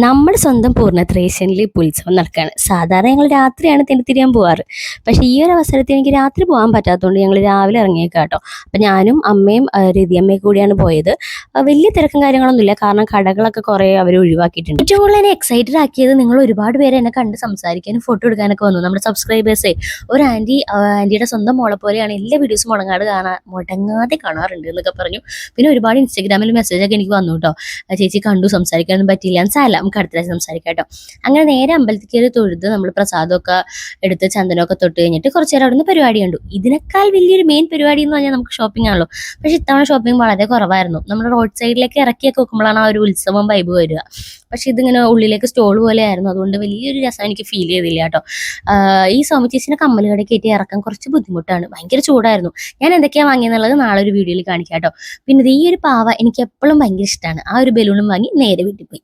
നമ്മുടെ സ്വന്തം പൂർണ്ണത്രേശ്യനിൽ ഇപ്പോൾ ഉത്സവം നടക്കുകയാണ്. സാധാരണ ഞങ്ങൾ രാത്രിയാണ് തെന്നിത്തിരിയാൻ പോവാറ്. പക്ഷേ ഈ ഒരു അവസരത്തിൽ എനിക്ക് രാത്രി പോകാൻ പറ്റാത്തതുകൊണ്ട് ഞങ്ങൾ രാവിലെ ഇറങ്ങിയേക്കാം കേട്ടോ. അപ്പം ഞാനും അമ്മയും രതിയമ്മയും കൂടിയാണ് പോയത്. വലിയ തിരക്കും കാര്യങ്ങളൊന്നുമില്ല, കാരണം കടകളൊക്കെ കുറേ അവർ ഒഴിവാക്കിയിട്ടുണ്ട്. ഏറ്റവും കൂടുതൽ എന്നെ എക്സൈറ്റഡ് ആക്കിയത് നിങ്ങൾ ഒരുപാട് പേര് എന്നെ കണ്ട് സംസാരിക്കാനും ഫോട്ടോ എടുക്കാനൊക്കെ വന്നു. നമ്മുടെ സബ്സ്ക്രൈബേഴ്സേ ഒരു ആൻറ്റിയുടെ സ്വന്തം മോളെ പോലെയാണ് എല്ലാ വീഡിയോസും മുടങ്ങാതെ കാണാറുണ്ട് എന്നൊക്കെ പറഞ്ഞു. പിന്നെ ഒരുപാട് ഇൻസ്റ്റാഗ്രാമിൽ മെസ്സേജൊക്കെ എനിക്ക് വന്നു കേട്ടോ. ചേച്ചി കണ്ടു, സംസാരിക്കാനൊന്നും പറ്റിയില്ല, സാരമില്ല, നമുക്ക് അടുത്ത പ്രാവശ്യം സംസാരിക്കാം കേട്ടോ. അങ്ങനെ നേരെ അമ്പലത്തിൽ കയറി തൊഴുത് നമ്മൾ പ്രസാദമൊക്കെ എടുത്ത് ചന്ദനമൊക്കെ തൊട്ട് കഴിഞ്ഞിട്ട് കുറച്ച് നേരം അവിടുന്ന് പരിപാടി കണ്ടു. ഇതിനേക്കാൾ വലിയൊരു മെയിൻ പരിപാടി എന്ന് പറഞ്ഞാൽ നമുക്ക് ഷോപ്പിംഗ് ആണല്ലോ. പക്ഷേ ഇത്തവണ ഷോപ്പിംഗ് വളരെ കുറവായിരുന്നു. നമ്മൾ റോഡ് സൈഡിലേക്ക് ഇറക്കിയൊക്കെ വെക്കുമ്പോഴാണ് ആ ഒരു ഉത്സവം വൈബ് വരിക. പക്ഷെ ഇതിങ്ങനെ ഉള്ളിലേക്ക് സ്റ്റോൾ പോലെ ആയിരുന്നു, അതുകൊണ്ട് വലിയൊരു രസം എനിക്ക് ഫീൽ ചെയ്തില്ല കേട്ടോ. ഈ സൗമ്യ ചേച്ചിനെ കമ്മൽ കടയിൽ കയറ്റി ഇറക്കാൻ കുറച്ച് ബുദ്ധിമുട്ടാണ്, ഭയങ്കര ചൂടായിരുന്നു. ഞാൻ എന്തൊക്കെയാണ് വാങ്ങിയെന്നുള്ളത് നാളെ ഒരു വീഡിയോയിൽ കാണിക്കാം കേട്ടോ. പിന്നെ ഈ ഒരു പാവ എനിക്ക് എപ്പോഴും ഭയങ്കര ഇഷ്ടമാണ്. ആ ഒരു ബലൂണും വാങ്ങി നേരെ വീട്ടിൽ പോയി.